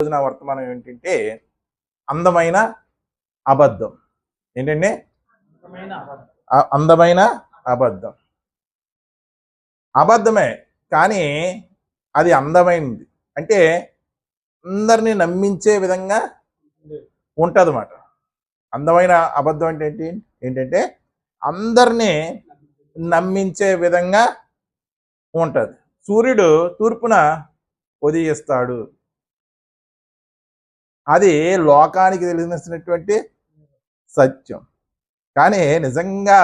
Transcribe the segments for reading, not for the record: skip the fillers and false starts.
రోజున వర్తమానం ఏంటంటే అందమైన అబద్ధం. ఏంటండి? అందమైన అబద్ధం. అబద్ధమే కానీ అది అందమైనది. అంటే అందరినీ నమ్మించే విధంగా ఉంటదన్నమాట. అందమైన అబద్ధం అంటే ఏంటంటే అందరినీ నమ్మించే విధంగా ఉంటది. సూర్యుడు తూర్పున ఉదయిస్తాడు. అది లోకానికి తెలిసినటువంటి సత్యం. కానీ నిజంగా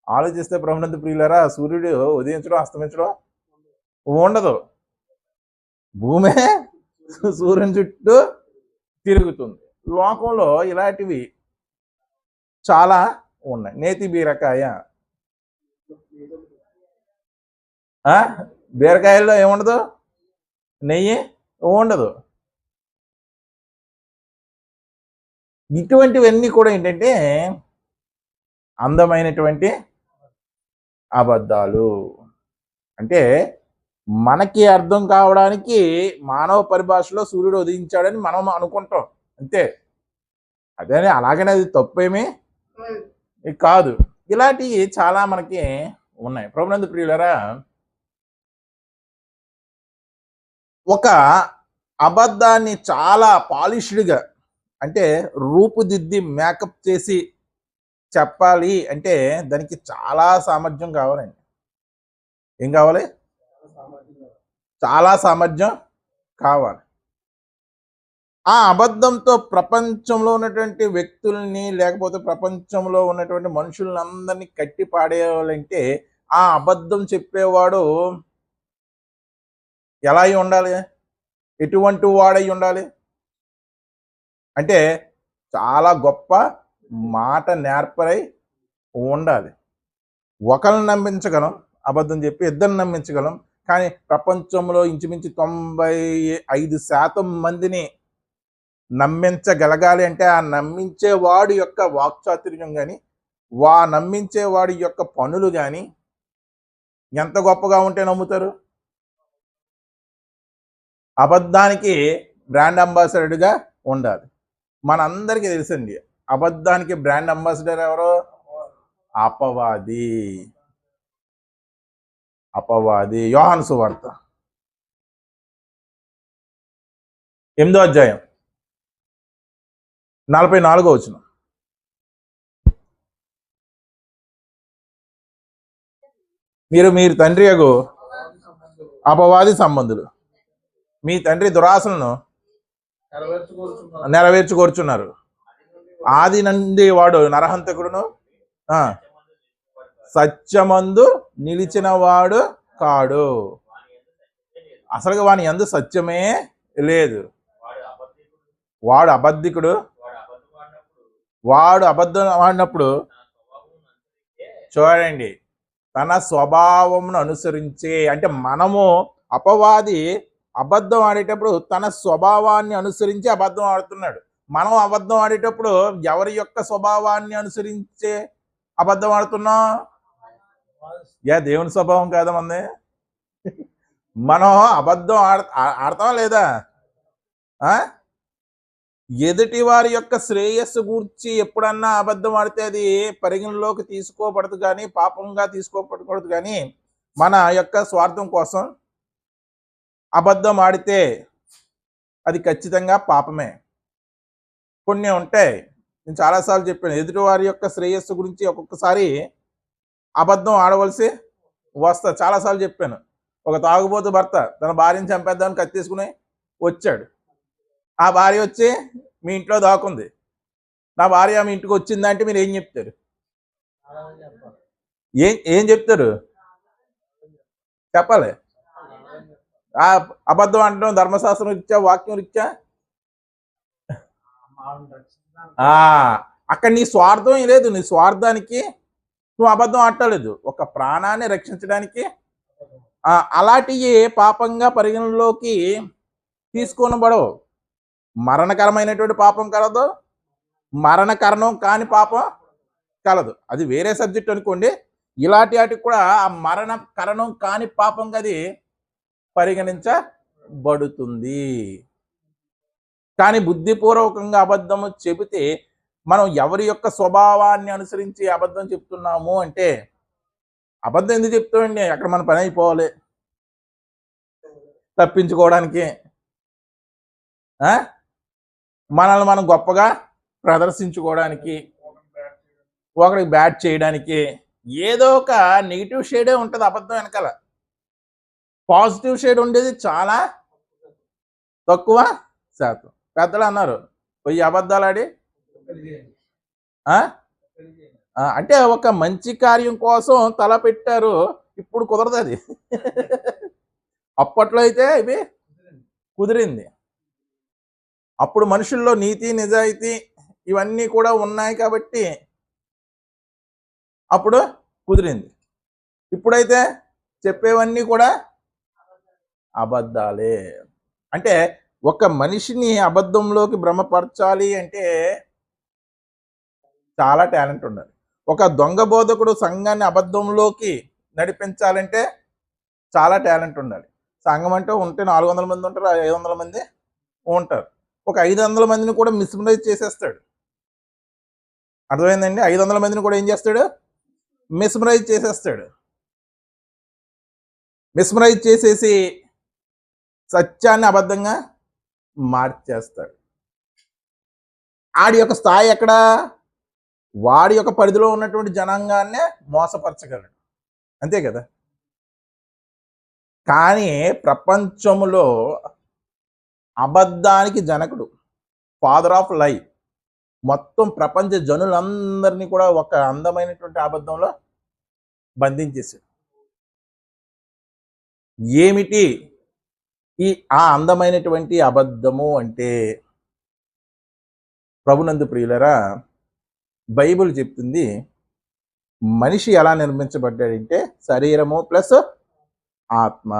ఆలోచిస్తే ప్రభునందు ప్రియులారా, సూర్యుడు ఉదయించడం అస్తమించడం ఉండదు. భూమే సూర్యుని చుట్టూ తిరుగుతుంది. లోకంలో ఇలాంటివి చాలా ఉన్నాయి. నేతి బీరకాయ, బీరకాయల్లో ఏముండదు? నెయ్యి ఉండదు. ఇటువంటివన్నీ కూడా ఏంటంటే అందమైనటువంటి అబద్ధాలు. అంటే మనకి అర్థం కావడానికి మానవ పరిభాషలో సూర్యుడు ఉదయించాడని మనం అనుకుంటాం అంతే. అదే అలాగనే అది తప్పేమీ కాదు. ఇలాంటివి చాలా మనకి ఉన్నాయి. ప్రభునందు ప్రియులారా, ఒక అబద్ధాన్ని చాలా పాలిష్డ్గా అంటే రూపుదిద్ది మేకప్ చేసి చెప్పాలి అంటే దానికి చాలా సామర్థ్యం కావాలండి. ఏం కావాలి? చాలా సామర్థ్యం కావాలి. ఆ అబద్ధంతో ప్రపంచంలో ఉన్నటువంటి వ్యక్తుల్ని లేకపోతే ప్రపంచంలో ఉన్నటువంటి మనుషులందరినీ కట్టి పాడేయాలంటే ఆ అబద్ధం చెప్పేవాడు ఎలా అయి ఉండాలి? ఎటువంటి వాడై ఉండాలి? అంటే చాలా గొప్ప మాట నేర్పరై ఉండాలి. ఒకరిని నమ్మించగలం, అబద్ధం చెప్పి ఇద్దరిని నమ్మించగలం. కానీ ప్రపంచంలో ఇంచుమించు 95% మందిని నమ్మించగలగాలి అంటే ఆ నమ్మించేవాడి యొక్క వాక్చాతుర్యం కానీ నమ్మించేవాడి యొక్క పనులు కానీ ఎంత గొప్పగా ఉంటే నమ్ముతారు? అబద్ధానికి బ్రాండ్ అంబాసిడర్గా ఉండాలి. మనందరికీ తెలుసండి, అబద్ధానికి బ్రాండ్ అంబాసిడర్ ఎవరు? అపవాది. యోహాను సువార్త 8వ అధ్యాయం 44వ వచనం. మీరు తండ్రి యగు అపవాది సంబంధులు, మీ తండ్రి దురాశలను నెరవేర్చుకోరుచున్నారు. ఆది నుండి వాడు నరహంతకుడును సత్యమందు నిలిచిన వాడు కాడు. అసలుగా వాని యందు సత్యమే లేదు. వాడు అబద్ధికుడు. వాడు అబద్ధం ఆడినప్పుడు చూడండి, తన స్వభావమును అనుసరించే, అంటే మనము అపవాది అబద్ధం ఆడేటప్పుడు తన స్వభావాన్ని అనుసరించి అబద్ధం ఆడుతున్నాడు. మనం అబద్ధం ఆడేటప్పుడు ఎవరి యొక్క స్వభావాన్ని అనుసరించే అబద్ధం ఆడుతున్నాం? దేవుని స్వభావం కాదా మంది? మనం అబద్ధం ఆడతామా లేదా? ఎదుటి వారి యొక్క శ్రేయస్సు గూర్చి ఎప్పుడన్నా అబద్ధం ఆడితే అది పరిగణలోకి తీసుకోబడదు, కానీ పాపంగా తీసుకోబడకూడదు. కానీ మన యొక్క స్వార్థం కోసం అబద్ధం ఆడితే అది ఖచ్చితంగా పాపమే. కొన్ని ఉంటాయి, నేను చాలాసార్లు చెప్పాను. ఎదుటి వారి యొక్క శ్రేయస్సు గురించి ఒక్కొక్కసారి అబద్ధం ఆడవలసి వస్తా. చాలాసార్లు చెప్పాను. ఒక తాగుబోతు భర్త తన భార్యను చంపేద్దామని కత్తేసుకుని వచ్చాడు. ఆ భార్య వచ్చి మీ ఇంట్లో దాక్కుంది. నా భార్య మీ ఇంటికి వచ్చిందంటే మీరు ఏం చెప్తారు? ఏం చెప్తారు? చెప్పాలి. ఆ అబద్ధం అంటడం ధర్మశాస్త్రం రీత్యా, వాక్యం రీత్యా అక్కడ నీ స్వార్థం ఏం లేదు. నీ స్వార్థానికి నువ్వు అబద్ధం ఆడలేదు. ఒక ప్రాణాన్ని రక్షించడానికి అలాంటివి పాపంగా పరిగణలోకి తీసుకోనబడవు. మరణకరమైనటువంటి పాపం కలదు, మరణకరణం కాని పాపం కలదు. అది వేరే సబ్జెక్ట్ అనుకోండి. ఇలాంటి వాటికి కూడా ఆ మరణకరణం కాని పాపంగా అది పరిగణించబడుతుంది. కానీ బుద్ధిపూర్వకంగా అబద్ధము చెబితే మనం ఎవరి యొక్క స్వభావాన్ని అనుసరించి అబద్ధం చెప్తున్నాము అంటే, అబద్ధం ఎందుకు చెప్తామండి? అక్కడ మన పని అయిపోవాలి, తప్పించుకోవడానికి, మనల్ని మనం గొప్పగా ప్రదర్శించుకోవడానికి, ఒకరికి బ్యాట్ చేయడానికి, ఏదో ఒక నెగిటివ్ షేడే ఉంటుంది అబద్ధం వెనకాల. పాజిటివ్ షేడ్ ఉండేది చాలా తక్కువ శాతం. పెద్దలు అన్నారు, పోయి అబద్ధాలు ఆడి అంటే ఒక మంచి కార్యం కోసం తల పెట్టారు, ఇప్పుడు కుదరదు అది. అప్పట్లో అయితే ఇవి కుదిరింది. అప్పుడు మనుషుల్లో నీతి నిజాయితీ ఇవన్నీ కూడా ఉన్నాయి కాబట్టి అప్పుడు కుదిరింది. ఇప్పుడైతే చెప్పేవన్నీ కూడా అబద్ధాలే. అంటే ఒక మనిషిని అబద్ధంలోకి భ్రమపరచాలి అంటే చాలా టాలెంట్ ఉండాలి. ఒక దొంగ బోధకుడు సంఘాన్ని అబద్ధంలోకి నడిపించాలంటే చాలా టాలెంట్ ఉండాలి. సంఘం అంటే ఉంటే 400 మంది ఉంటారు, 500 మంది ఉంటారు. ఒక 500 మందిని కూడా మిస్మరైజ్ చేసేస్తాడు. అర్థమైందండి? 500 మందిని కూడా ఏం చేస్తాడు? మిస్మరైజ్ చేసేస్తాడు. మిస్మరైజ్ చేసేసి సత్యాన్ని అబద్ధంగా మార్చేస్తాడు. ఆడి యొక్క స్థాయి ఎక్కడ? వాడి యొక్క పరిధిలో ఉన్నటువంటి జనాంగాన్నే మోసపరచగలడు, అంతే కదా. కానీ ప్రపంచంలో అబద్ధానికి జనకుడు, ఫాదర్ ఆఫ్ లై, మొత్తం ప్రపంచ జనులందరినీ కూడా ఒక అందమైనటువంటి అబద్ధంలో బంధించేశాడు. ఏమిటి ఆ అందమైనటువంటి అబద్ధము అంటే? ప్రభునందు ప్రియులరా, బైబిల్ చెప్తుంది మనిషి ఎలా నిర్మించబడ్డాడంటే శరీరము ప్లస్ ఆత్మ.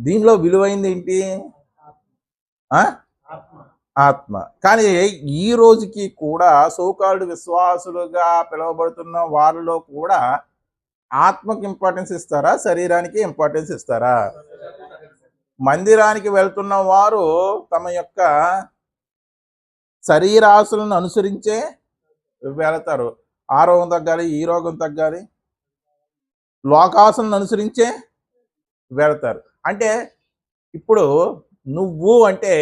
దీనిలో విలువైంది ఏంటి? ఆత్మ. కానీ ఈ రోజుకి కూడా సోకాల్డ్ విశ్వాసులుగా పిలువబడుతున్న వారిలో కూడా ఆత్మకి ఇంపార్టెన్స్ ఇస్తారా, శరీరానికి ఇంపార్టెన్స్ ఇస్తారా? మందిరానికి వెళ్తున్న వారు తమ యొక్క శరీరాశులను అనుసరించే వెళతారు. ఆ రోగం తగ్గాలి, ఈ రోగం తగ్గాలి, లోకాసులను అనుసరించే వెళతారు. అంటే ఇప్పుడు నువ్వు అంటే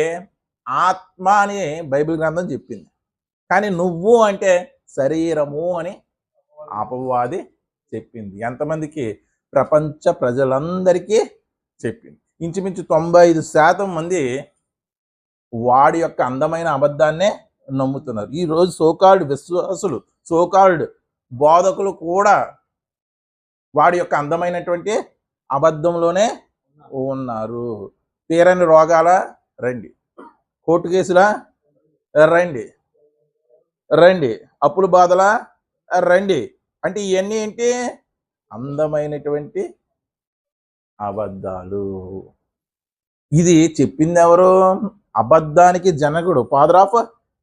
ఆత్మ అని బైబిల్ గ్రంథం చెప్పింది, కానీ నువ్వు అంటే శరీరము అని అపవాది చెప్పింది. ఎంతమందికి? ప్రపంచ ప్రజలందరికీ చెప్పింది. ఇంచుమించు 95% మంది వాడి యొక్క అందమైన అబద్ధాన్నే నమ్ముతున్నారు. ఈరోజు సోకాల్డ్ విశ్వాసులు, సోకాల్డ్ బోధకులు కూడా వాడి యొక్క అందమైనటువంటి అబద్ధంలోనే ఉన్నారు. తీరని రోగాల రండి, కోర్టు కేసులా రండి, రండి, అప్పుల బాధల రండి. అంటే ఇవన్నీ ఏంటి? అందమైనటువంటి అబద్ధాలు. ఇది చెప్పింది ఎవరు? అబద్ధానికి జనకుడు, ఫాదర్ ఆఫ్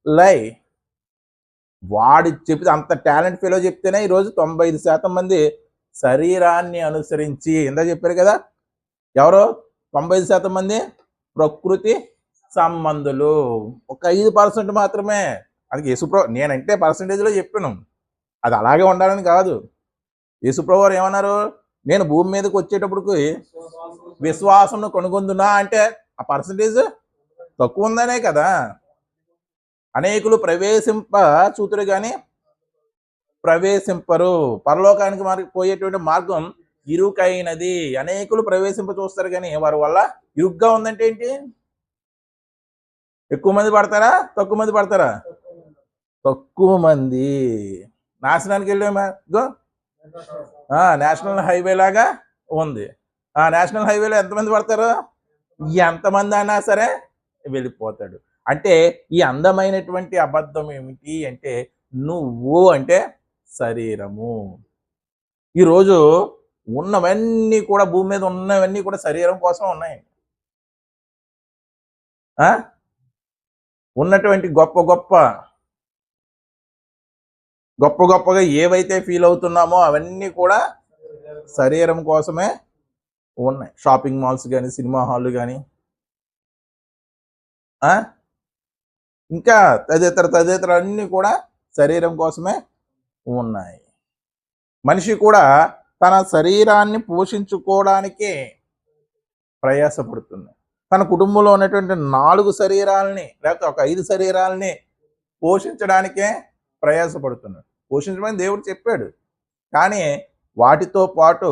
లై. వాడి చెప్పి అంత టాలెంట్ ఫెలో చెప్తేనే ఈరోజు 95% మంది శరీరాన్ని అనుసరించి, ఇందా చెప్పారు కదా, ఎవరో 95% మంది ప్రకృతి సంబంధులు, ఒక 5% మాత్రమే. అది యేసుప్రభు, నేనంటే పర్సంటేజ్లో చెప్పాను, అది అలాగే ఉండాలని కాదు. యేసుప్రభు వారు ఏమన్నారు? నేను భూమి మీదకి వచ్చేటప్పటికి విశ్వాసంను కొనుగొందునా అంటే ఆ పర్సంటేజ్ తక్కువ ఉందనే కదా. అనేకులు ప్రవేశింప చూతురు కానీ ప్రవేశింపరు, పరలోకానికి పోయేటువంటి మార్గం ఇరుకైనది. అనేకులు ప్రవేశింప చూస్తారు కానీ వారి వల్ల ఇరుగ్గా ఉందంటే ఏంటి? ఎక్కువ మంది పడతారా, తక్కువ మంది పడతారా? తక్కువ మంది. నాశనానికి వెళ్ళామా? నేషనల్ హైవే లాగా ఉంది. నేషనల్ హైవేలో ఎంతమంది పడతారు? ఎంతమంది అయినా సరే వెళ్ళిపోతాడు. అంటే ఈ అందమైనటువంటి అబద్ధం ఏమిటి అంటే, నువ్వు అంటే శరీరము. ఈరోజు ఉన్నవన్నీ కూడా, భూమి మీద ఉన్నవన్నీ కూడా శరీరం కోసం ఉన్నాయి. ఉన్నటువంటి గొప్పగా ఏవైతే ఫీల్ అవుతున్నామో అవన్నీ కూడా శరీరం కోసమే ఉన్నాయి. షాపింగ్ మాల్స్ కానీ, సినిమా హాళ్ళు కానీ, ఇంకా తదితర అన్నీ కూడా శరీరం కోసమే ఉన్నాయి. మనిషి కూడా తన శరీరాన్ని పోషించుకోవడానికే ప్రయాసపడుతుంది. తన కుటుంబంలో ఉన్నటువంటి 4 శరీరాలని లేకపోతే ఒక 5 శరీరాలని పోషించడానికే ప్రయాసపడుతున్నాడు. పోషించమని దేవుడు చెప్పాడు. కానీ వాటితో పాటు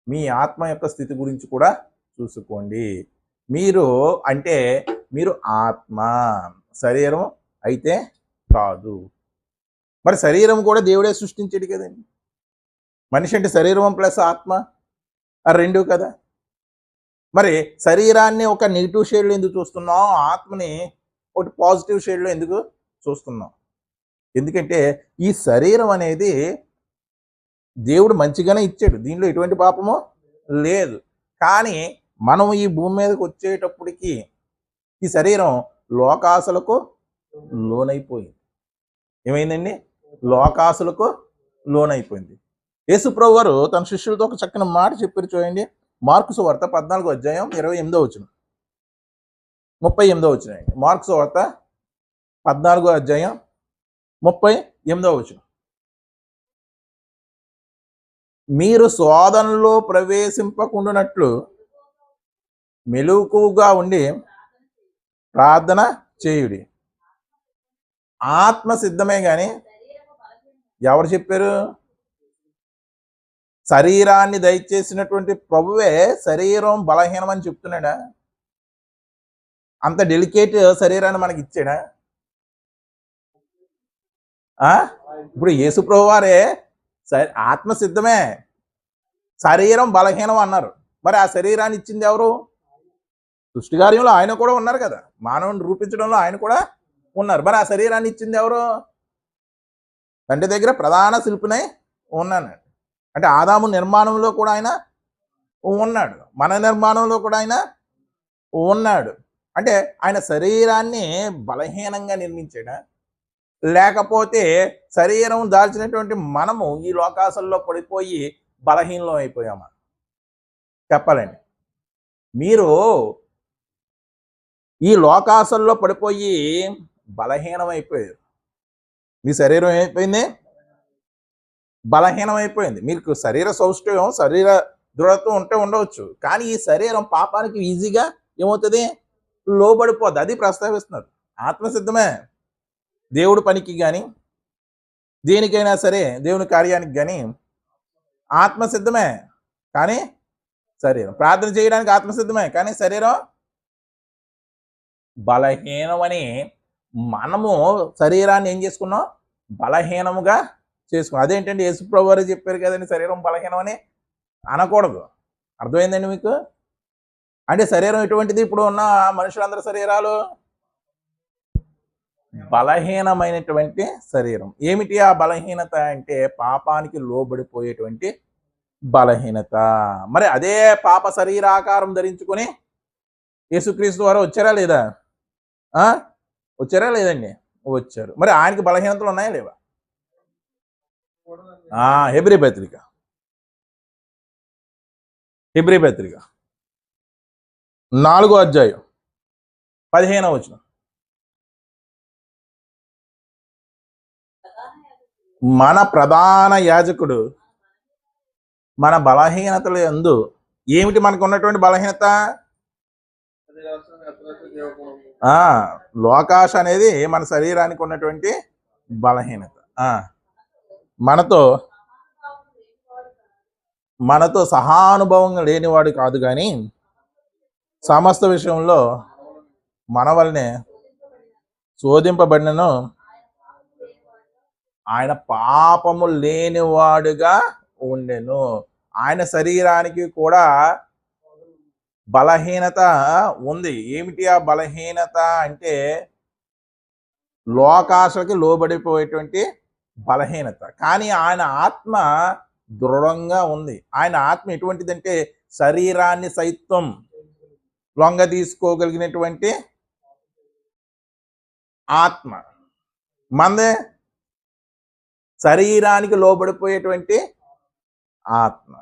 మీ ఆత్మ యొక్క స్థితి గురించి కూడా చూసుకోండి. మీరు ఆత్మ, శరీరం అయితే కాదు. మరి శరీరం కూడా దేవుడే సృష్టించాడు కదండి. మనిషి అంటే శరీరం ప్లస్ ఆత్మ రెండు కదా. మరి శరీరాన్ని ఒక నెగిటివ్ షేడ్లో ఎందుకు చూస్తున్నాం, ఆత్మని ఒకటి పాజిటివ్ షేడ్లో ఎందుకు చూస్తున్నాం? ఎందుకంటే ఈ శరీరం అనేది దేవుడు మంచిగానే ఇచ్చాడు, దీనిలో ఎటువంటి పాపము లేదు. కానీ మనం ఈ భూమి మీదకి వచ్చేటప్పటికి ఈ శరీరం లోకాసులకు లోనైపోయింది. ఏమైందండి? లోకాసులకు లోనైపోయింది. యేసుప్రభు వారు తన శిష్యులతో ఒక చక్కని మాట చెప్పారు చూడండి. మార్కు సువార్త 14:28 38. మార్కు సువార్త 14:38. మీరు శోధనలో ప్రవేశింపకుండానట్లు మెలకువగా ఉండి ప్రార్థన చేయుడి. ఆత్మ సిద్ధమే కానీ ఎవరు చెప్పారు? శరీరాన్ని దయచేసినటువంటి ప్రభువే శరీరం బలహీనమని చెప్తున్నాడా? అంత డెలికేట్ శరీరాన్ని మనకి ఇచ్చాడా? ఇప్పుడు యేసు ప్రభు వారే ఆత్మ సిద్ధమే, శరీరం బలహీనం అన్నారు. మరి ఆ శరీరాన్ని ఇచ్చింది ఎవరు? సృష్టికార్యంలో ఆయన కూడా ఉన్నారు కదా, మానవుని రూపించడంలో ఆయన కూడా ఉన్నారు. మరి ఆ శరీరాన్ని ఇచ్చింది ఎవరు? తండ్రి దగ్గర ప్రధాన శిల్పినై ఉన్నాను. అంటే ఆదాము నిర్మాణంలో కూడా ఆయన ఉన్నాడు, మన నిర్మాణంలో కూడా ఆయన ఉన్నాడు. అంటే ఆయన శరీరాన్ని బలహీనంగా నిర్మించాడా? లేకపోతే శరీరం దాల్చినటువంటి మనము ఈ లోకాసల్లో పడిపోయి బలహీనం అయిపోయామా? చెప్పాలండి. మీరు ఈ లోకాసల్లో పడిపోయి బలహీనం అయిపోయారు. మీ శరీరం ఏమైపోయింది? బలహీనం అయిపోయింది. మీకు శరీర సౌష్ఠవం, శరీర దృఢత్వం ఉంటే ఉండవచ్చు, కానీ ఈ శరీరం పాపానికి ఈజీగా ఏమవుతుంది? లోబడిపోద్ది. అది ప్రస్తావిస్తున్నారు. ఆత్మసిద్ధమే, దేవుడి పనికి కానీ దేనికైనా సరే, దేవుని కార్యానికి కానీ ఆత్మసిద్ధమే, కానీ శరీరం ప్రార్థన చేయడానికి ఆత్మసిద్ధమే, కానీ శరీరం బలహీనమని మనము శరీరాన్ని ఏం చేసుకున్నాం? బలహీనముగా చేసుకున్నాం. అదేంటంటే యేసుప్రభు వారు చెప్పారు కదండి, శరీరం బలహీనమని అనకూడదు. అర్థమైందండి మీకు? అంటే శరీరం ఎటువంటిది? ఇప్పుడు ఉన్న మనుషులందరి శరీరాలు బలహీనమైనటువంటి శరీరం. ఏమిటి ఆ బలహీనత అంటే? పాపానికి లోబడిపోయేటువంటి బలహీనత. మరి అదే పాప శరీరాకారం ధరించుకొని యేసుక్రీస్తు వారు వచ్చారా లేదా? వచ్చారా లేదండి? వచ్చారు. మరి ఆయనకి బలహీనతలు ఉన్నాయా లేవా? హెబ్రీ పత్రిక 4:15. మన ప్రధాన యాజకుడు మన బలహీనతల యందు ఏమిటి మనకు ఉన్నటువంటి బలహీనత? లోకాశ అనేది మన శరీరానికి ఉన్నటువంటి బలహీనత. మనతో సహానుభవంగా లేనివాడు కాదు, కానీ సమస్త విషయంలో మన వల్లనే శోధింపబడినను ఆయన పాపము లేనివాడుగా ఉండెను. ఆయన శరీరానికి కూడా బలహీనత ఉంది. ఏమిటి ఆ బలహీనత అంటే? లోకాశకి లోబడిపోయేటువంటి బలహీనత. కానీ ఆయన ఆత్మ దృఢంగా ఉంది. ఆయన ఆత్మ ఎటువంటిదంటే శరీరాన్ని సైతం లొంగ తీసుకోగలిగినటువంటి ఆత్మ. మందే శరీరానికి లోబడిపోయేటువంటి ఆత్మ.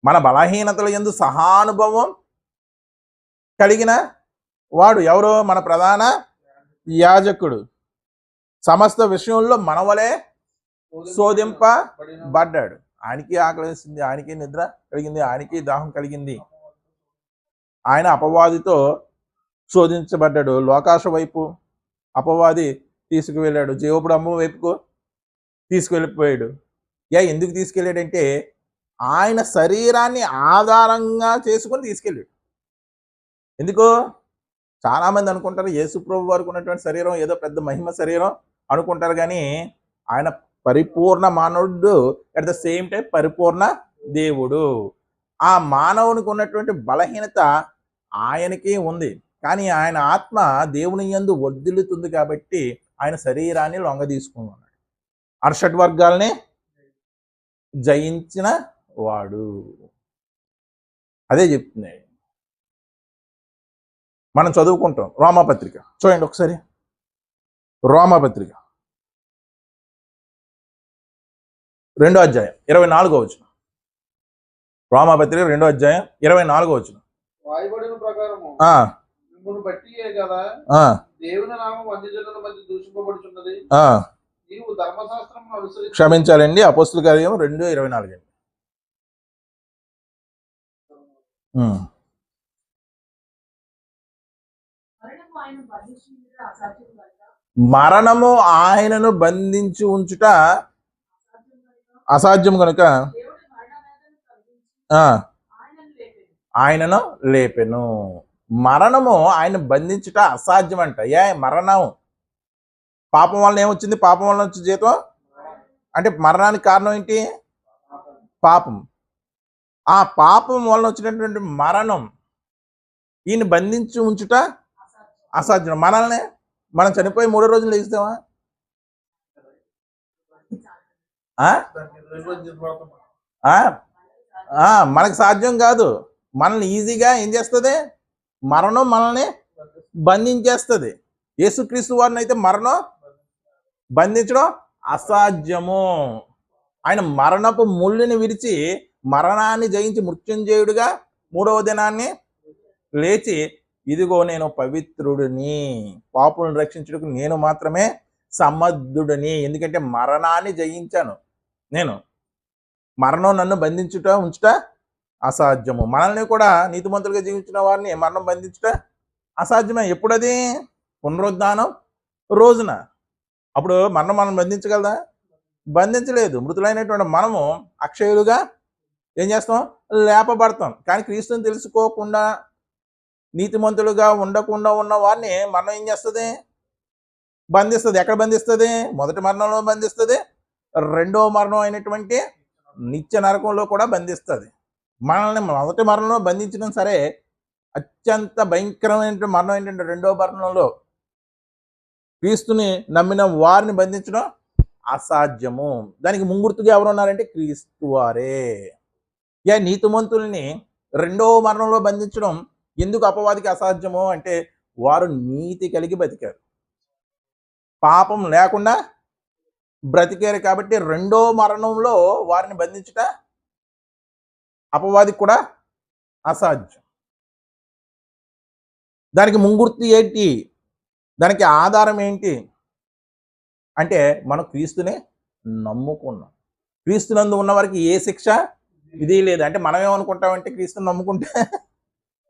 మన బలహీనతల యందు సహానుభవం కలిగిన వాడు ఎవరు? మన ప్రధాన యాజకుడు. సమస్త విషయంలో మనవలే శోధింపబడ్డాడు. ఆయనకి ఆకలి వేసింది, ఆయనకి నిద్ర కలిగింది, ఆయనకి దాహం కలిగింది. ఆయన అపవాదితో శోధించబడ్డాడు. లోకాశ వైపు అపవాది తీసుకువెళ్ళాడు, జీవపుడు అమ్మ వైపుకు తీసుకువెళ్ళిపోయాడు. ఎందుకు తీసుకెళ్ళాడంటే ఆయన శరీరాన్ని ఆధారంగా చేసుకొని తీసుకెళ్ళాడు. ఎందుకు? చాలా మంది అనుకుంటారు యేసుప్రభు వారికి ఉన్నటువంటి శరీరం ఏదో పెద్ద మహిమ శరీరం అనుకుంటారు, కానీ ఆయన పరిపూర్ణ మానవుడు, అట్ ద సేమ్ టైం పరిపూర్ణ దేవుడు. ఆ మానవునికి ఉన్నటువంటి బలహీనత ఆయనకి ఉంది, కానీ ఆయన ఆత్మ దేవుని యందు వర్ధిల్లుతుంది కాబట్టి ఆయన శరీరాన్ని లొంగ తీసుకున్నాడు. అర్షడ్ వర్గాల్ని జయించిన వాడు. అదే చెప్తున్నాడు. మనం చదువుకుంటాం రోమాపత్రిక, చూడండి ఒకసారి. రోమాపత్రిక 2వ అధ్యాయం 24వ వచనం. రోమాపత్రిక 2వ అధ్యాయం 24వ వచనం. రాయబడిన ప్రకారము మిమ్మును బట్టియే కదా దేవుని నామం అన్ని జనుల మధ్య దూషింపబడుచున్నది. నీవు ధర్మశాస్త్రమును అనుసరించి, క్షమించాలండి, అపోస్తుల కార్యం 2:24 అండి. మరణము ఆయనను బంధించి ఉంచుట అసాధ్యం కనుక ఆయనను లేపెను. మరణము ఆయన బంధించుట అసాధ్యం అంట. మరణం పాపం వలన ఏమొచ్చింది? పాపం వలన వచ్చే జీతం అంటే మరణానికి కారణం ఏంటి? పాపం. ఆ పాపం వలన వచ్చినటువంటి మరణం ఈయన బంధించి ఉంచుట అసాధ్యం. మనల్ని మనం చనిపోయి 3 రోజులు లేస్తామా? మనకు సాధ్యం కాదు. మనల్ని ఈజీగా ఏం చేస్తుంది? మరణం మనల్ని బంధించేస్తుంది. యేసుక్రీస్తు వారిని అయితే మరణం బంధించడం అసాధ్యము. ఆయన మరణపు ముళ్ళుని విరిచి మరణాన్ని జయించి మృత్యుంజయుడిగా 3వ దినాన్ని లేచి, ఇదిగో నేను పవిత్రుడిని, పాపులను రక్షించుటకు నేను మాత్రమే సమర్థుడిని, ఎందుకంటే మరణాన్ని జయించాను నేను. మరణం నన్ను ఉంచుట అసాధ్యము. మనల్ని కూడా నీతిమంతులుగా జీవించిన వారిని మరణం బంధించుట అసాధ్యమే. ఎప్పుడది? పునరుద్ధానం రోజున. అప్పుడు మరణం మనం బంధించగలదా? బంధించలేదు. మృతులైనటువంటి మనము అక్షయులుగా ఏం చేస్తాం? లేపబడతాం. కానీ క్రీస్తుని తెలుసుకోకుండా నీతిమంతులుగా ఉండకుండా ఉన్న వారిని మరణం ఏం చేస్తుంది? బంధిస్తుంది. ఎక్కడ బంధిస్తుంది? మొదటి మరణంలో బంధిస్తుంది, 2వ మరణం అయినటువంటి నిత్య నరకంలో కూడా బంధిస్తుంది. మనల్ని మొదటి మరణంలో బంధించడం సరే, అత్యంత భయంకరమైన మరణం ఏంటంటే 2వ మరణంలో క్రీస్తుని నమ్మిన వారిని బంధించడం అసాధ్యము. దానికి ముంగుర్తుగా ఎవరు ఉన్నారంటే క్రీస్తు వారే. నీతిమంతుల్ని 2వ మరణంలో బంధించడం ఎందుకు అపవాదికి అసాధ్యము అంటే, వారు నీతి కలిగి బతికారు, పాపం లేకుండా బ్రతికారు కాబట్టి 2వ మరణంలో వారిని బంధించుట అపవాదికి కూడా అసాధ్యం. దానికి ముంగుర్తు ఏంటి? దానికి ఆధారం ఏంటి అంటే, మనం క్రీస్తునే నమ్ముకున్నాం. క్రీస్తునందు ఉన్న వారికి ఏ శిక్ష ఇది లేదు. అంటే మనం ఏమనుకుంటామంటే, క్రీస్తుని నమ్ముకుంటే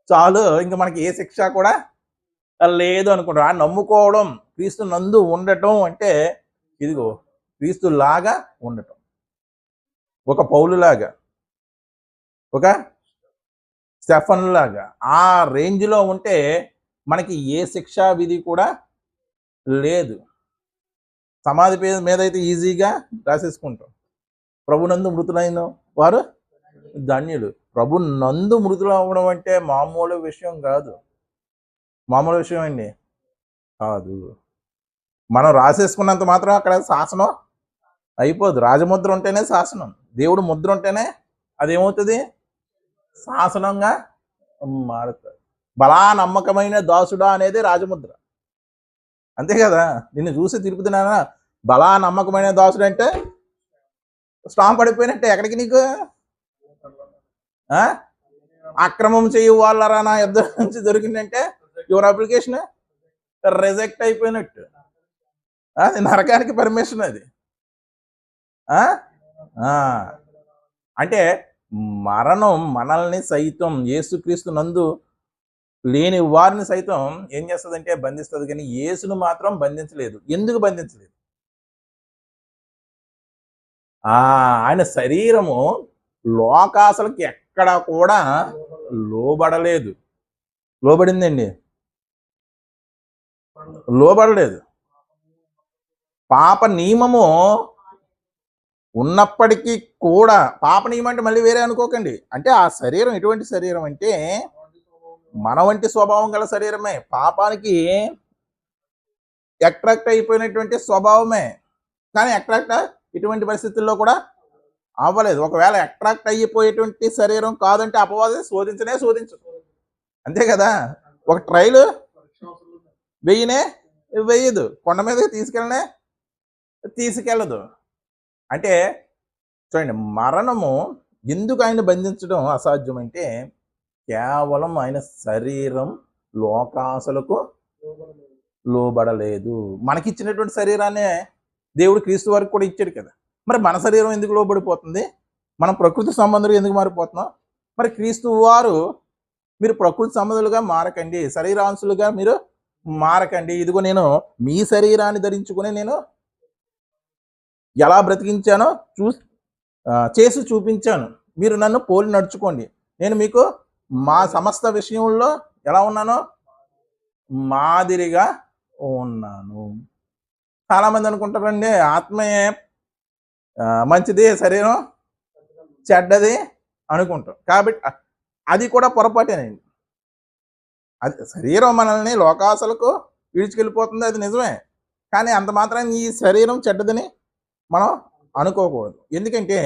చాలు, ఇంకా మనకి ఏ శిక్ష కూడా లేదు అనుకుంటాం. ఆ నమ్ముకోవడం, క్రీస్తు నందు ఉండటం అంటే ఇదిగో క్రీస్తు లాగా ఉండటం. ఒక పౌలులాగా, ఒక స్టెఫన్ లాగా ఆ రేంజ్లో ఉంటే మనకి ఏ శిక్షా విధి కూడా లేదు. సమాధి మీద అయితే ఈజీగా రాసేసుకుంటాం. ప్రభునందు మృతులైన వారు ధన్యులు. ప్రభు నందు మృతులు అవ్వడం అంటే మామూలు విషయం కాదు. మామూలు విషయం అండి కాదు. మనం రాసేసుకున్నంత మాత్రం అక్కడ శాసనం అయిపోదు. రాజముద్ర ఉంటేనే శాసనం, దేవుడు ముద్ర ఉంటేనే అదేమవుతుంది? శాసనంగా మారుతుంది. బలా నమ్మకమైన దాసుడా అనేది రాజముద్ర, అంతే కదా. నిన్ను చూసి తిరుపుతున్నానా బలా నమ్మకమైన దాసుడు అంటే స్టాంప్ పడిపోయినట్టే. ఎక్కడికి నీకు? అక్రమం చేయు వాళ్ళరా నా యుద్ధం నుంచి దొరికిందంటే యువర్ అప్లికేషన్ రిజెక్ట్ అయిపోయినట్టు. అది నరకానికి పర్మిషన్ అది. ఆ? ఆ. అంటే మరణం మనల్ని సైతం యేసుక్రీస్తు నందు లేని వారిని సైతం ఏం చేస్తుందంటే బంధిస్తుంది, కానీ యేసును మాత్రం బంధించలేదు. ఎందుకు బంధించలేదు? ఆయన శరీరము లోకాసలకి ఎక్కడ కూడా లోబడలేదు. లోబడిందండి? లోబడలేదు. పాప నియమము ఉన్నప్పటికీ కూడా, పాప నియమం అంటే మళ్ళీ వేరే అనుకోకండి. అంటే ఆ శరీరం ఎటువంటి శరీరం అంటే మన వంటి స్వభావం గల శరీరమే. పాపానికి అట్రాక్ట్ అయిపోయినటువంటి స్వభావమే. కానీ అట్రాక్ట్ ఇటువంటి పరిస్థితుల్లో కూడా అవ్వలేదు. ఒకవేళ అట్రాక్ట్ అయిపోయేటువంటి శరీరం కాదంటే అపవాది శోధించదు. అంతే కదా. ఒక ట్రైలు వెయ్యదు, కొండ మీదకి తీసుకెళ్ళదు. అంటే చూడండి, మరణము ఎందుకు ఆయన బంధించడం అసాధ్యం అంటే కేవలం ఆయన శరీరం లోకాసలకు లోబడలేదు. మనకిచ్చినటువంటి శరీరాన్నే దేవుడు క్రీస్తు వరకు కూడా ఇచ్చాడు కదా. మరి మన శరీరం ఎందుకు లోబడిపోతుంది? మనం ప్రకృతి సంబంధులు ఎందుకు మారిపోతున్నాం? మరి క్రీస్తు వారు మీరు ప్రకృతి సంబంధులుగా మారకండి, శరీరాంశులుగా మీరు మారకండి. ఇదిగో నేను మీ శరీరాన్ని ధరించుకుని నేను ఎలా బ్రతికించానో చేసి చూపించాను. మీరు నన్ను పోలి నడుచుకోండి. నేను మీకు మా సమస్త విషయంలో ఎలా ఉన్నానో మాదిరిగా ఉన్నాను. చాలామంది అనుకుంటారండి ఆత్మే మంచిది, శరీరం చెడ్డది అనుకుంటాం. కాబట్టి అది కూడా పొరపాటేనండి. అది శరీరం మనల్ని లోకాసలకు విడిచికెళ్ళిపోతుంది, అది నిజమే. కానీ అంత మాత్రం ఈ శరీరం చెడ్డదని మనం అనుకోకూడదు. ఎందుకంటే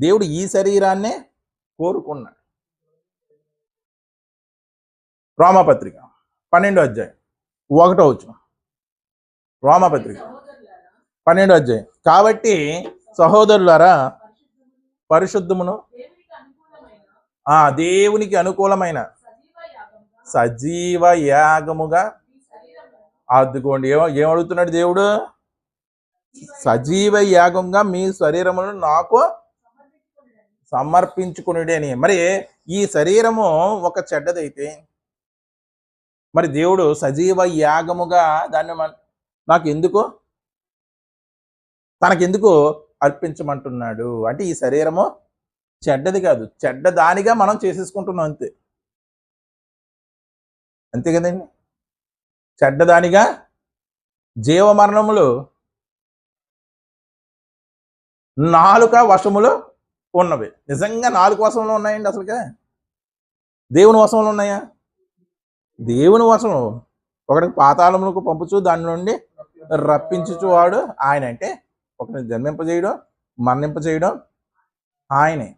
దేవుడు ఈ శరీరాన్నే కోరుకున్నాడు. రోమాపత్రిక 12వ అధ్యాయం 1వ వచనం. రోమాపత్రిక 12వ అధ్యాయం. కాబట్టి సహోదరులారా, పరిశుద్ధమును దేవునికి అనుకూలమైన సజీవ యాగముగా, అద్దుకోండి ఏమడుగుతున్నాడు దేవుడు? సజీవ యాగంగా మీ శరీరమును నాకు సమర్పించుకునుడి అని. మరి ఈ శరీరము ఒక చెడ్డదైతే మరి దేవుడు సజీవ యాగముగా దాన్ని నాకు ఎందుకు, తనకెందుకు అర్పించమంటున్నాడు అంటే ఈ శరీరము చెడ్డది కాదు, చెడ్డదానిగా మనం చేసేసుకుంటున్నాం అంతే. అంతే కదండి. చెడ్డదానిగా జీవమరణములు నాలుక వశములు ఉన్నవి. నిజంగా నాలుగు వశంలో ఉన్నాయండి అసలుగా? దేవుని వశంలో ఉన్నాయా? దేవుని వశం. ఒకటికి పాతాళములకు పంపుచు దాని నుండి రప్పించుచు వాడు ఆయన. అంటే ఒకరిని జన్మింపజేయడం, మరణింపజేయడం ఆయనే.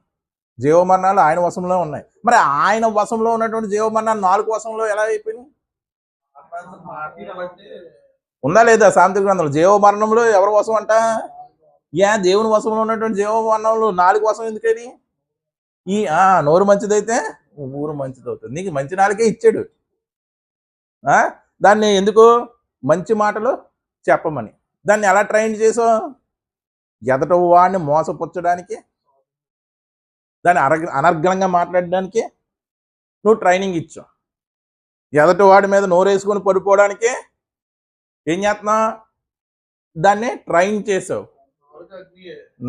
జీవమరణాలు ఆయన వశంలో ఉన్నాయి. మరి ఆయన వశంలో ఉన్నటువంటి జీవమరణాలు నాలుగు వశంలో ఎలా అయిపోయినాయి? ఉందా లేదా సామెతల గ్రంథంలో? జీవమరణంలో ఎవరి వశం అంట? దేవుని వశంలో ఉన్నటువంటి జీవమరణంలో నాలుగు వశం ఎందుకని? ఈ నోరు మంచిదైతే ఊరు మంచిది అవుతుంది. నీకు మంచి నాలుగే ఇచ్చాడు. దాన్ని ఎందుకు? మంచి మాటలు చెప్పమని. దాన్ని ఎలా ట్రైన్ చేసావు? ఎదట వాడిని మోసపుచ్చడానికి, దాన్ని అనర్గళంగా మాట్లాడడానికి నువ్వు ట్రైనింగ్ ఇచ్చావు. ఎదటి వాడి మీద నోరేసుకొని పడిపోవడానికి ఏం చేస్తున్నావు? దాన్ని ట్రైన్ చేసావు.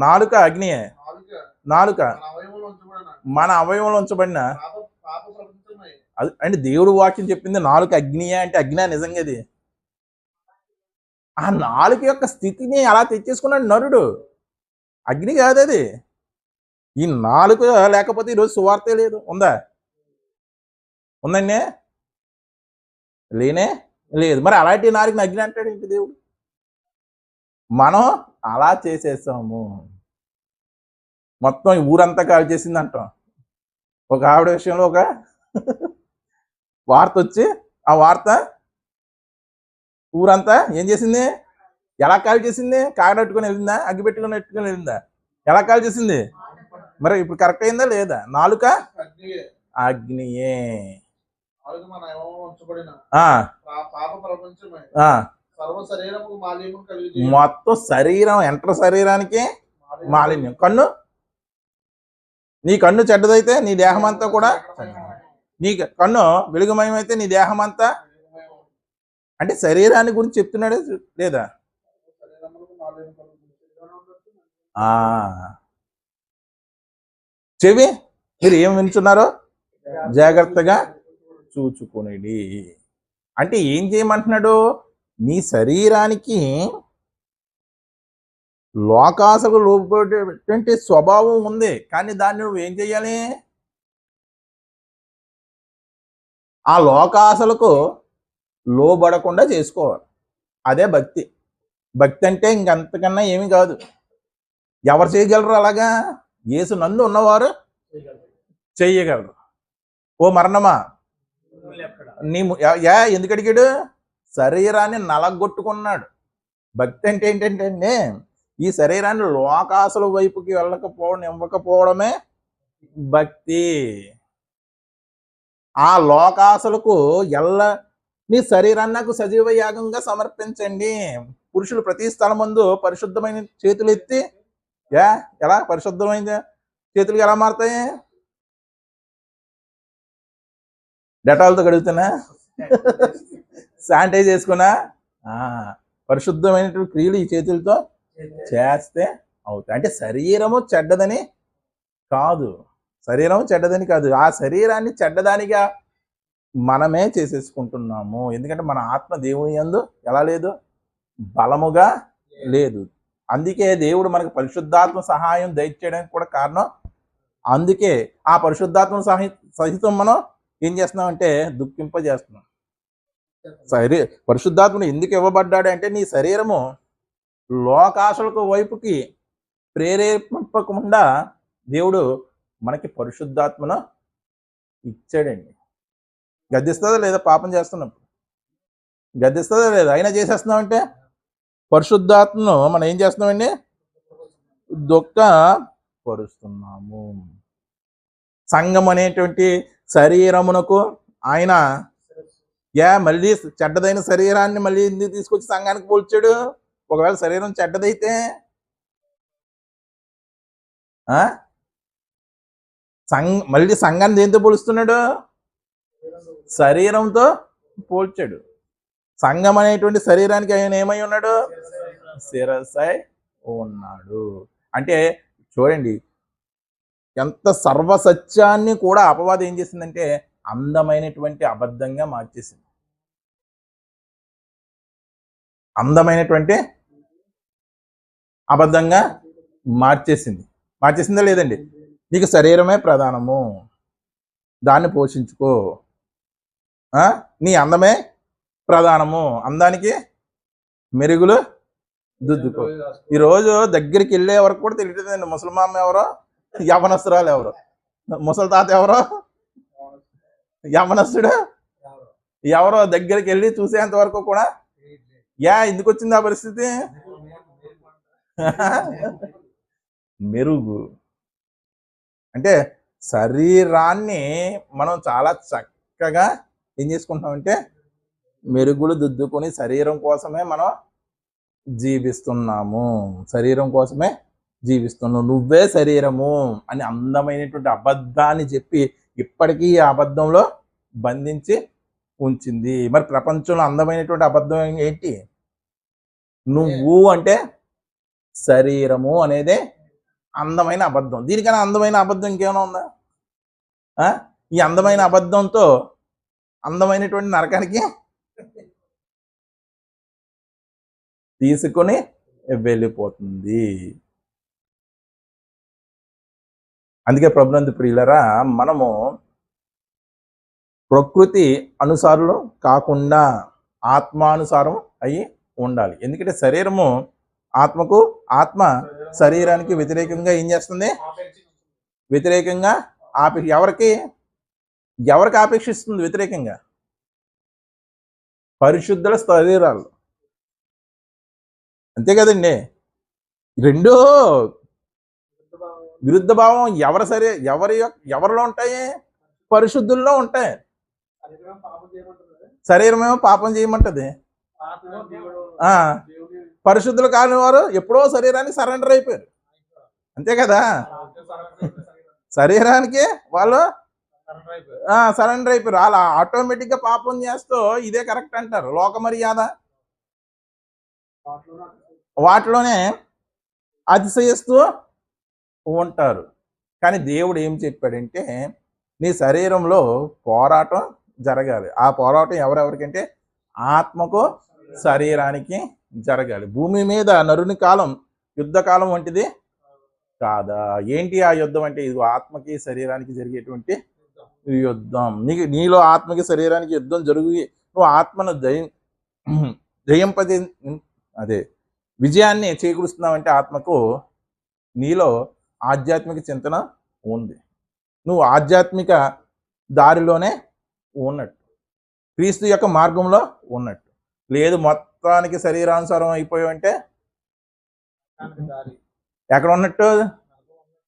నాలుక అగ్నియే. నాలుక మన అవయవంలో ఉంచబడిన అంటే దేవుడు వాక్యం చెప్పింది నాలుక అగ్నియే అంటే అగ్ని నిజంగా అది. ఆ నాలుక యొక్క స్థితిని అలా తెచ్చేసుకున్నాడు నరుడు. అగ్ని కాదు అది. ఈ నాలుక లేకపోతే ఈరోజు సువార్తే లేదు. ఉందా? ఉందండి? లేనే లేదు. మరి అలాంటి నాలుగుని అగ్ని అంటాడు ఏంటి దేవుడు? మనం అలా చేసేసాము. మొత్తం ఊరంతా కాల్ చేసింది అంటాం. ఒక ఆవిడ విషయంలో ఒక వార్త వచ్చి ఆ వార్త ఊరంతా ఏం చేసింది? ఎలా కాల్ చేసింది? కాగనట్టుకుని వెళ్ళిందా? అగ్గి పెట్టుకుని వెళ్ళిందా? ఎలా కాల్ చేసింది? మరి ఇప్పుడు కరెక్ట్ అయిందా లేదా? నాలుక అగ్నియే. అలాగే మన ఏమో ఉంచబడిన ఆ, పాప ప్రపంచమే ఆ, సర్వ శరీరము మాలిన్యం కలిగి మొత్తం శరీరం ఎంటర్ శరీరానికి మాలిన్యం. కన్ను, నీ కన్ను చెడ్డదైతే నీ దేహం అంతా కూడా, నీ కన్ను వెలుగుమయమైతే నీ దేహం అంతా, అంటే శరీరాన్ని గురించి చెప్తున్నాడే లేదా? ఆ, చెవి మీరు ఏం వింటున్నారో జాగ్రత్తగా చూచుకునేది. అంటే ఏం చేయమంటున్నాడు? నీ శరీరానికి లోకాసకు లోపేటువంటి స్వభావం ఉంది, కానీ దాన్ని నువ్వు ఏం చేయాలి? ఆ లోకాసలకు లోబడకుండా చేసుకోవాలి. అదే భక్తి. భక్తి అంటే ఇంకంతకన్నా ఏమీ కాదు. ఎవరు చేయగలరు అలాగా? యేసు నందు ఉన్నవారు చెయ్యగలరు. ఓ మరణమా, నీ ఎందుకు అడిగాడు? శరీరాన్ని నలగొట్టుకున్నాడు. భక్తి అంటే ఏంటంటే ఈ శరీరాన్ని లోకాసుల వైపుకి ఇవ్వకపోవడమే భక్తి. ఆ లోకాసులకు నీ శరీరాన్ని నాకు సజీవ యాగంగా సమర్పించండి. పురుషులు ప్రతి స్థలం ముందు పరిశుద్ధమైన చేతులు ఎత్తి, ఎలా పరిశుద్ధమైన చేతులు ఎలా మారుతాయి? డెటాల్తో కడుగుతున్నా, శానిటైజ్ చేసుకున్నా, పరిశుద్ధమైనటువంటి క్రియలు ఈ చేతులతో చేస్తే అవుతాయి. అంటే శరీరము చెడ్డదని కాదు, శరీరం చెడ్డదని కాదు, ఆ శరీరాన్ని చెడ్డదానిగా మనమే చేసేసుకుంటున్నాము. ఎందుకంటే మన ఆత్మ దేవుని యందు ఎలా లేదు? బలముగా లేదు. అందుకే దేవుడు మనకు పరిశుద్ధాత్మ సహాయం దయచేయడానికి కూడా కారణం. అందుకే ఆ పరిశుద్ధాత్మ సహితం మనం ఏం చేస్తున్నామంటే దుఃఖింపజేస్తున్నాం. పరిశుద్ధాత్మను ఎందుకు ఇవ్వబడ్డాడు అంటే నీ శరీరము లోకాశలకు వైపుకి ప్రేరేపింపకుండా దేవుడు మనకి పరిశుద్ధాత్మను ఇచ్చాడండి. గద్దిస్తుందా లేదా? పాపం చేస్తున్నప్పుడు గద్దిస్తుందా లేదా? అయినా చేసేస్తున్నామంటే పరిశుద్ధాత్మను మనం ఏం చేస్తున్నామండి? దుఃఖపరుస్తున్నాము. సంఘం అనేటువంటి శరీరమునకు ఆయన మళ్ళీ చెడ్డదైన శరీరాన్ని మళ్ళీ ఎందుకు తీసుకొచ్చి సంఘానికి పోల్చాడు? ఒకవేళ శరీరం చెడ్డదైతే మళ్ళీ సంఘాన్ని దేంతో పోలుస్తున్నాడు? శరీరంతో పోల్చాడు. సంఘం అనేటువంటి శరీరానికి ఆయన ఏమై ఉన్నాడు? శిరస్సై ఉన్నాడు. అంటే చూడండి, ఎంత సర్వసత్యాన్ని కూడా అపవాదం ఏం చేసిందంటే అందమైనటువంటి అబద్ధంగా మార్చేసింది. అందమైనటువంటి అబద్ధంగా మార్చేసిందా లేదండి? నీకు శరీరమే ప్రధానము, దాన్ని పోషించుకో, నీ అందమే ప్రధానము, అందానికి మెరుగులు దిద్దుకో. ఈరోజు దగ్గరికి వెళ్ళే వరకు కూడా తెలియదండి ముసల్మాన్ ఎవరో, యవనస్తురాలు ఎవరో, ముసలి తాత ఎవరో, యవనస్తుడు ఎవరో దగ్గరికి వెళ్ళి చూసేంత వరకు కూడా ఎందుకు వచ్చింది ఆ పరిస్థితి? మెరుగు అంటే శరీరాన్ని మనం చాలా చక్కగా ఏం చేసుకుంటామంటే మెరుగులు దిద్దుకొని శరీరం కోసమే మనం జీవిస్తున్నాము. శరీరం కోసమే జీవిస్తున్నావు, నువ్వే శరీరము అని అందమైనటువంటి అబద్ధాన్ని చెప్పి ఇప్పటికీ ఈ అబద్ధంలో బంధించి ఉంచింది. మరి ప్రపంచంలో అందమైనటువంటి అబద్ధం ఏంటి? నువ్వు అంటే శరీరము అనేదే అందమైన అబద్ధం. దీనికన్నా అందమైన అబద్ధం ఇంకేమైనా ఉందా? ఈ అందమైన అబద్ధంతో అందమైనటువంటి నరకానికి తీసుకొని వెళ్ళిపోతుంది. అందుకే ప్రభునందు ప్రియులరా, మనము ప్రకృతి అనుసారులు కాకుండా ఆత్మానుసారం అయి ఉండాలి. ఎందుకంటే శరీరము ఆత్మకు, ఆత్మ శరీరానికి వ్యతిరేకంగా ఏం చేస్తుంది? వ్యతిరేకంగా ఎవరికి ఆపేక్షిస్తుంది? వ్యతిరేకంగా పరిశుద్ధుల శరీరాలు. అంతే కదండి. రెండో విరుద్ధ భావం ఎవరిలో ఉంటాయి? పరిశుద్ధుల్లో ఉంటాయి. శరీరమేమో పాపం చేయమంటది. ఆ పరిశుద్ధులు కాని వారు ఎప్పుడో శరీరానికి సరెండర్ అయిపోయారు, అంతే కదా. శరీరానికి వాళ్ళు సరెండర్ అయిపోయారు. అలా ఆటోమేటిక్ గా పాపం చేస్తూ ఇదే కరెక్ట్ అంటారు. లోక మర్యాద వాటిలోనే అతిశయిస్తూ ఉంటారు. కానీ దేవుడు ఏం చెప్పాడంటే, నీ శరీరంలో పోరాటం జరగాలి. ఆ పోరాటం ఎవరెవరికంటే ఆత్మకు శరీరానికి జరగాలి. భూమి మీద నరుని కాలం యుద్ధకాలం వంటిది కాదా? ఏంటి ఆ యుద్ధం అంటే? ఇది ఆత్మకి శరీరానికి జరిగేటువంటి యుద్ధం. నీలో ఆత్మకి శరీరానికి యుద్ధం జరిగి నువ్వు ఆత్మను జయింపదే అదే విజయాన్ని చేకూరుస్తున్నావంటే ఆత్మకు నీలో ఆధ్యాత్మిక చింతన ఉంది. నువ్వు ఆధ్యాత్మిక దారిలోనే ఉన్నట్టు, క్రీస్తు యొక్క మార్గంలో ఉన్నట్టు. లేదు మొత్తానికి శరీరానుసారం అయిపోయావంటే ఎక్కడ ఉన్నట్టు?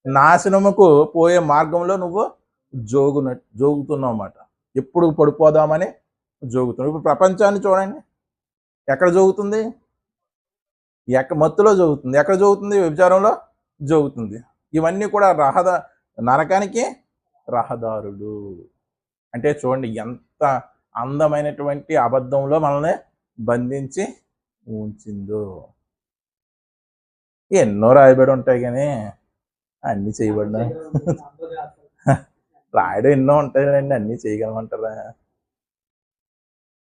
నాశనముకు పోయే మార్గంలో నువ్వు జోగుతున్నావు అన్నమాట. ఎప్పుడు పడిపోదామని జోగుతున్నావు. ఇప్పుడు ప్రపంచాన్ని చూడండి, ఎక్కడ జోగుతుంది? మత్తులో జోగుతుంది. ఎక్కడ జోగుతుంది? వ్యభిచారంలో జోగుతుంది. ఇవన్నీ కూడా నరకానికి రహదారులు. అంటే చూడండి ఎంత అందమైనటువంటి అబద్ధంలో మనల్ని బంధించి ఉంచిందో. ఎన్నో రాయబడి ఉంటాయి కానీ అన్ని చేయబడినా రాయడం ఎన్నో ఉంటాయి కదండి, అన్ని చేయగలమంటారా?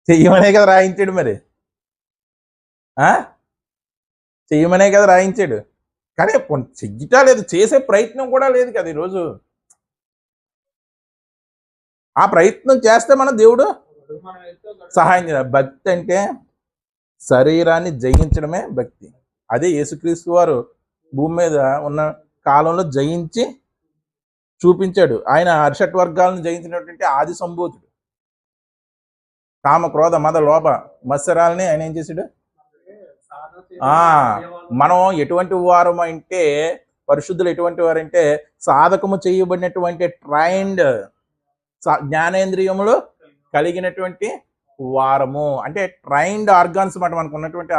చెయ్యమనే కదా రాయించాడు. మరి చెయ్యమనే కదా రాయించాడు. కానీ చెయ్యటా లేదు, చేసే ప్రయత్నం కూడా లేదు కదా ఈరోజు. ఆ ప్రయత్నం చేస్తే మన దేవుడు సహాయం చేయాలి. భక్తి అంటే శరీరాన్ని జయించడమే భక్తి. అదే యేసుక్రీస్తు వారు భూమి మీద ఉన్న కాలంలో జయించి చూపించాడు. ఆయన అరిషట్ వర్గాలను జయించినటువంటి ఆది సంభూతుడు. కామ క్రోధ మద లోభ మత్సరాలని ఆయన ఏం చేశాడు? మనం ఎటువంటి వారు అంటే, పరిశుద్ధులు ఎటువంటి వారంటే సాధకము చేయబడినటువంటి ట్రైన్డ్ జ్ఞానేంద్రియములు కలిగినటువంటి వారము. అంటే ట్రైన్డ్ ఆర్గాన్స్ మాట మనకు ఉన్నటువంటి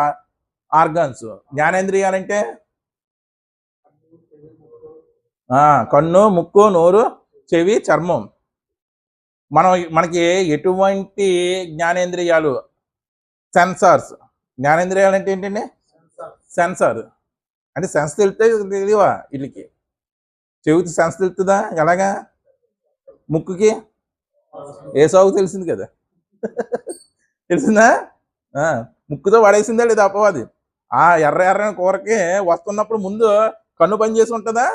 ఆర్గాన్స్. జ్ఞానేంద్రియాలంటే కన్ను, ముక్కు, నోరు, చెవి, చర్మం. మనకి ఎటువంటి జ్ఞానేంద్రియాలు? సెన్సార్స్. జ్ఞానేంద్రియాలు అంటే ఏంటండి? సెన్సార్ అంటే సెన్స్ తెలుస్తే తెలియవా వీళ్ళకి? చెవికి సెన్స్ తెలుస్తుందా? ఎలాగా? ముక్కుకి ఏసావుకు తెలిసింది కదా, తెలిసిందా? ముక్కుతో పడేసిందా లేదా అపవాది? ఎర్రని కూరకి వస్తున్నప్పుడు ముందు కన్ను పని చేసి ఉంటుందా?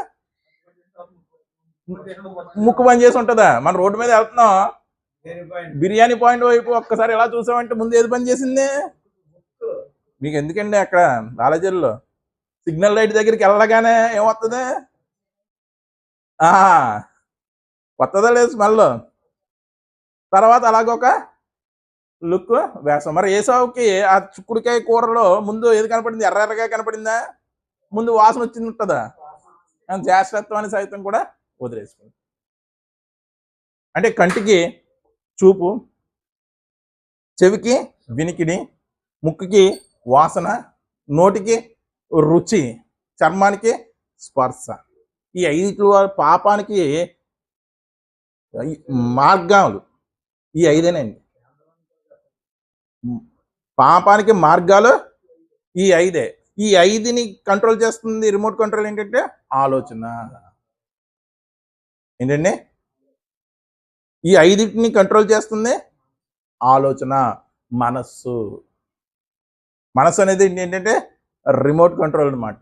ముక్కు పని చేసి ఉంటుందా? మన రోడ్డు మీద వెళ్తున్నాం, బిర్యానీ పాయింట్ వైపు ఒక్కసారి ఎలా చూసామంటే ముందు ఏది పని చేసింది? మీకు ఎందుకండి అక్కడ బాలాజీలో సిగ్నల్ లైట్ దగ్గరికి వెళ్ళగానే ఏమొస్తుంది? వస్తుందా లేదు స్మెల్? తర్వాత అలాగొక లుక్ వేస్తాం. మరి ఏసావుకి ఆ చిక్కుడుకాయ కూరలో ముందు ఏది కనపడింది? ఎర్రగా కనపడిందా? ముందు వాసన వచ్చింది ఉంటుందా? జాగ్రత్తని సైతం కూడా వదిలేసుకుంది. అంటే కంటికి చూపు, చెవికి వినికిడి, ముక్కుకి వాసన, నోటికి రుచి, చర్మానికి స్పర్శ. ఈ 5 పాపానికి మార్గాలు ఈ 5ఏనండి. పాపానికి మార్గాలు ఈ 5. ఈ 5ని కంట్రోల్ చేస్తుంది రిమోట్ కంట్రోల్ ఏంటంటే ఆలోచన. ఏంటండి? ఈ 5ని కంట్రోల్ చేస్తుంది ఆలోచన, మనస్సు. మనస్సు అనేది ఏంటంటే రిమోట్ కంట్రోల్ అన్నమాట.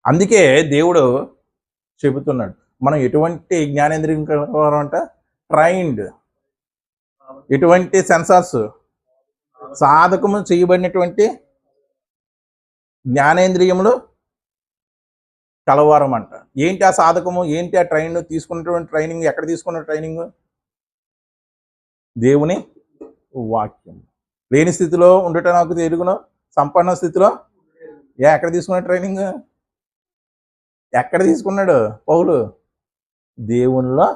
అందుకే దేవుడు చెబుతున్నాడు మనం ఎటువంటి జ్ఞానేంద్రియం అంట? ట్రైన్డ్. ఎటువంటి సెన్సార్స్? సాధకము చేయబడినటువంటి జ్ఞానేంద్రియములు కలవారం అంట. ఏంటి ఆ సాధకము? ఏంటి ఆ ట్రైన్? తీసుకున్నటువంటి ట్రైనింగ్ ఎక్కడ తీసుకున్న ట్రైనింగ్? దేవుని వాక్యం. లేని స్థితిలో ఉండటం నాకు తెలుగును, సంపన్న స్థితిలో ఎక్కడ తీసుకున్న ట్రైనింగ్? ఎక్కడ తీసుకున్నాడు పౌలు? దేవునిలో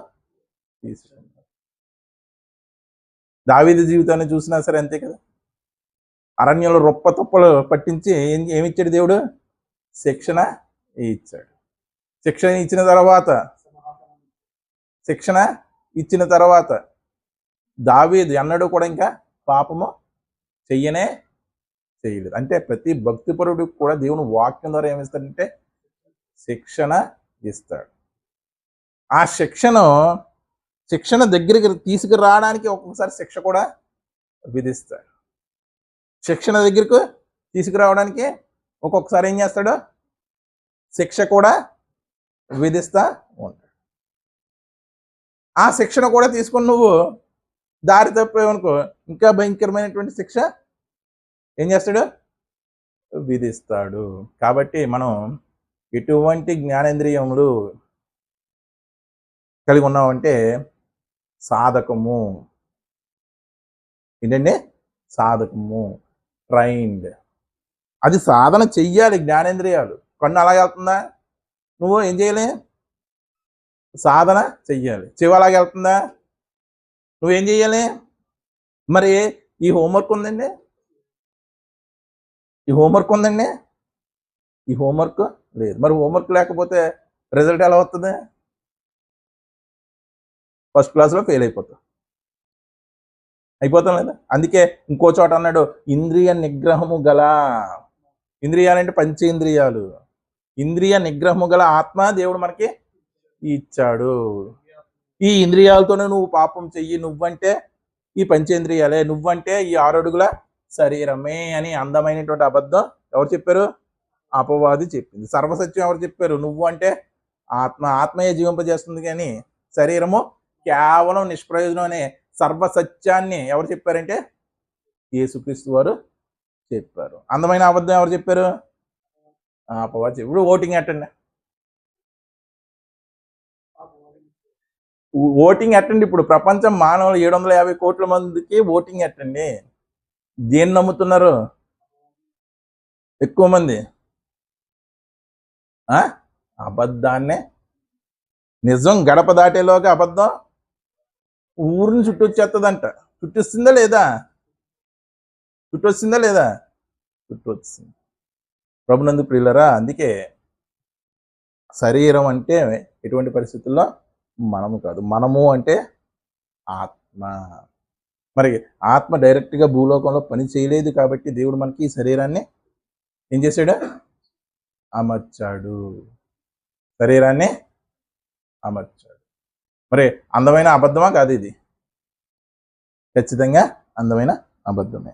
తీసుకున్నాడు. దావీదు జీవితాన్ని చూసినా సరే అంతే కదా. అరణ్యంలో రొప్ప తుప్పలు పట్టించి ఏమిచ్చాడు దేవుడు? శిక్షణ ఇచ్చాడు. శిక్షణ ఇచ్చిన తర్వాత దావీదు ఎన్నడూ కూడా ఇంకా పాపము చేయలేదు. అంటే ప్రతి భక్తిపరుడికి కూడా దేవుని వాక్యం ద్వారా ఏమిస్తాడంటే శిక్షణ ఇస్తాడు. ఆ శిక్షణ దగ్గరికి తీసుకురావడానికి ఒక్కొక్కసారి శిక్ష కూడా విధిస్తాడు. శిక్షణ దగ్గరకు తీసుకురావడానికి ఒక్కొక్కసారి ఏం చేస్తాడు? శిక్ష కూడా విధిస్తా ఉంటాడు. ఆ శిక్షణ కూడా తీసుకుని నువ్వు దారి తప్పేవనుకో ఇంకా భయంకరమైనటువంటి శిక్ష ఏం చేస్తాడు? విధిస్తాడు. కాబట్టి మనం ఎటువంటి జ్ఞానేంద్రియములు కలిగి ఉన్నామంటే సాధకము. ఏంటండి? సాధకము, ట్రైన్డ్. అది సాధన చెయ్యాలి. జ్ఞానేంద్రియాలు కన్ను అలాగే వెళ్తుందా? నువ్వు ఏం చేయాలి? సాధన చెయ్యాలి. చెవి అలాగే వెళ్తుందా? నువ్వేం చెయ్యాలి? మరి ఈ హోంవర్క్ ఉందండి, ఈ హోంవర్క్ లేదు. మరి హోంవర్క్ లేకపోతే రిజల్ట్ ఎలా వస్తుంది? ఫస్ట్ క్లాస్లో ఫెయిల్ అయిపోతాం లేదా? అందుకే ఇంకో చోట అన్నాడు, ఇంద్రియ నిగ్రహము గల, ఇంద్రియాలంటే పంచేంద్రియాలు, ఇంద్రియ నిగ్రహము గల ఆత్మ దేవుడు మనకి ఇచ్చాడు. ఈ ఇంద్రియాలతోనే నువ్వు పాపం చెయ్యి, నువ్వంటే ఈ పంచేంద్రియాలే, నువ్వంటే ఈ 6 అడుగుల శరీరమే అని అందమైనటువంటి అబద్ధం ఎవరు చెప్పారు? అపవాది చెప్పింది. సర్వసత్యం ఎవరు చెప్పారు? నువ్వు అంటే ఆత్మయే జీవింపజేస్తుంది, కానీ శరీరము కేవలం నిష్ప్రయోజనం అనే సర్వసత్యాన్ని ఎవరు చెప్పారంటే యేసుక్రీస్తు వారు చెప్పారు. అందమైన అబద్ధం ఎవరు చెప్పారు? అపవాది. ఇప్పుడు ఓటింగ్ ఎట్టండి. ఇప్పుడు ప్రపంచం మానవులు 750 కోట్ల మందికి ఓటింగ్ ఎట్టండి. దేన్ని నమ్ముతున్నారు ఎక్కువ మంది? అబద్ధాన్నే. నిజం గడప దాటేలోగా అబద్ధం ఊరిని చుట్టొచ్చేస్తుందంట. చుట్టొచ్చిందా లేదా? చుట్టొచ్చింది. ప్రభునందు ప్రియులరా, అందుకే శరీరం అంటే ఎటువంటి పరిస్థితుల్లో మనము కాదు, మనము అంటే ఆత్మ. మరి ఆత్మ డైరెక్ట్గా భూలోకంలో పని చేయలేదు కాబట్టి దేవుడు మనకి ఈ శరీరాన్ని ఏం చేశాడు? అమర్చాడు. శరీరాన్ని అమర్చాడు. మరి అందమైన అబద్ధమా కాదు? ఇది ఖచ్చితంగా అందమైన అబద్ధమే.